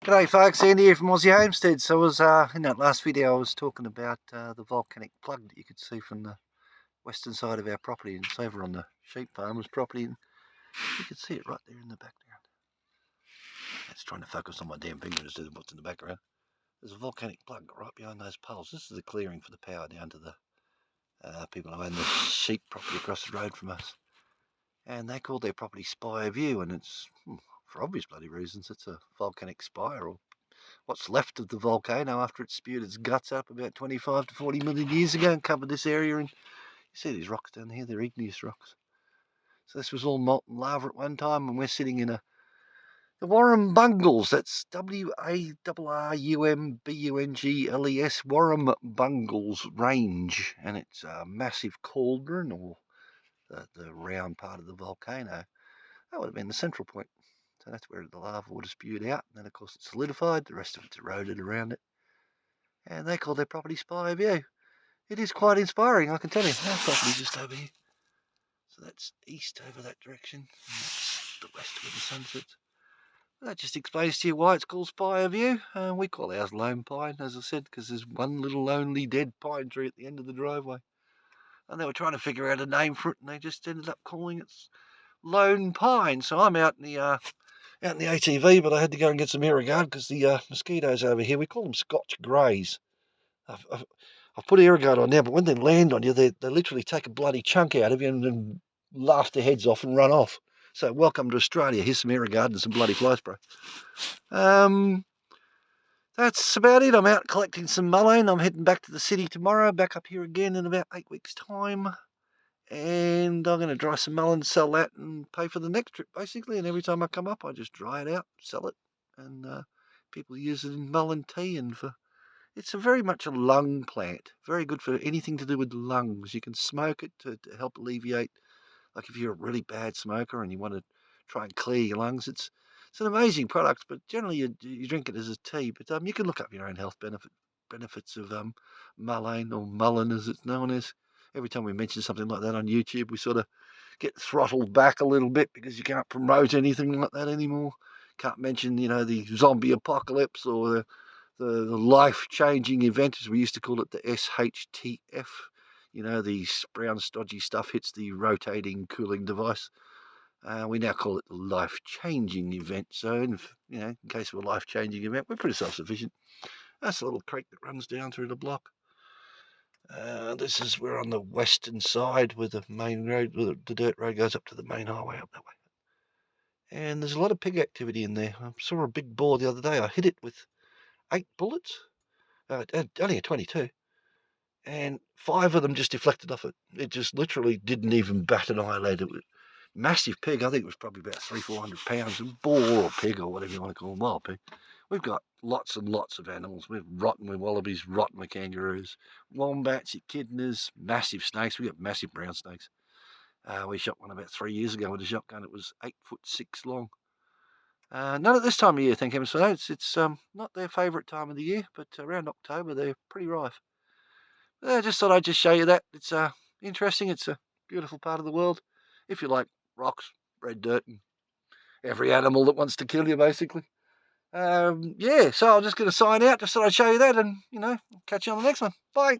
G'day folks, Andy here from Aussie Homesteads. So I was, in that last video I was talking about the volcanic plug that you could see from the western side of our property, and it's over on the sheep farmer's property, and you can see it right there in the background. It's trying to focus on my damn finger instead of what's in the background. There's a volcanic plug right behind those poles. This is the clearing for the power down to the people who own the sheep property across the road from us. And they call their property Spire View, and it's, for obvious bloody reasons, it's a volcanic spire, or what's left of the volcano after it spewed its guts up about 25 to 40 million years ago and covered this area. And you see these rocks down here, they're igneous rocks. So this was all molten lava at one time, and we're sitting in the Warrum Bungles. That's Warrumbungles, Warrum Bungles Range, and it's a massive cauldron, or the round part of the volcano. That would have been the central point. So that's where the lava would have spewed out, and then of course it's solidified, the rest of it's eroded around it. And they call their property Spire View. It is quite inspiring, I can tell you. Our property's just over here. So that's east over that direction, and that's the west where the sun sets. That just explains to you why it's called Spire View. We call ours Lone Pine, as I said, because there's one little lonely dead pine tree at the end of the driveway. And they were trying to figure out a name for it, and they just ended up calling it Lone Pine. So I'm out in the ATV, but I had to go and get some Irrigard because the mosquitoes over here, we call them Scotch Greys. I've put Irrigard on now, but when they land on you, they literally take a bloody chunk out of you and then laugh their heads off and run off. So welcome to Australia. Here's some Irrigard and some bloody fly spray. That's about it. I'm out collecting some mullein. I'm heading back to the city tomorrow, back up here again in about 8 weeks' time. And I'm going to dry some mullein, sell that, and pay for the next trip, basically. And every time I come up, I just dry it out, sell it, and people use it in mullein tea. And it's very much a lung plant, very good for anything to do with lungs. You can smoke it to help alleviate, like if you're a really bad smoker and you want to try and clear your lungs. It's an amazing product, but generally you drink it as a tea. But you can look up your own health benefits of mullein, or mullein as it's known as. Every time we mention something like that on YouTube, we sort of get throttled back a little bit because you can't promote anything like that anymore. Can't mention, the zombie apocalypse or the life-changing event, as we used to call it, the SHTF. The brown stodgy stuff hits the rotating cooling device. We now call it the life-changing event. So, in case of a life-changing event, we're pretty self-sufficient. That's a little creek that runs down through the block. We're on the western side where the main road, the dirt road goes up to the main highway up that way. And there's a lot of pig activity in there. I saw a big boar the other day. I hit it with 8 bullets, only a 22, and 5 of them just deflected off it. It just literally didn't even bat an eyelid. It was massive pig. I think it was probably about 300-400 pounds. A boar or pig or whatever you want to call them, wild pig. We've got lots and lots of animals. We're rotten with wallabies, rotten with kangaroos, wombats, echidnas, massive snakes. We've got massive brown snakes. We shot one about 3 years ago with a shotgun. It was 8'6" long. None at this time of year, thank heavens for that. It's not their favourite time of the year, but around October they're pretty rife. I just thought I'd just show you that. It's interesting. It's a beautiful part of the world. If you like rocks, red dirt, and every animal that wants to kill you, basically. So I'm just going to sign out. Just thought I'd show you that, and catch you on the next one. Bye.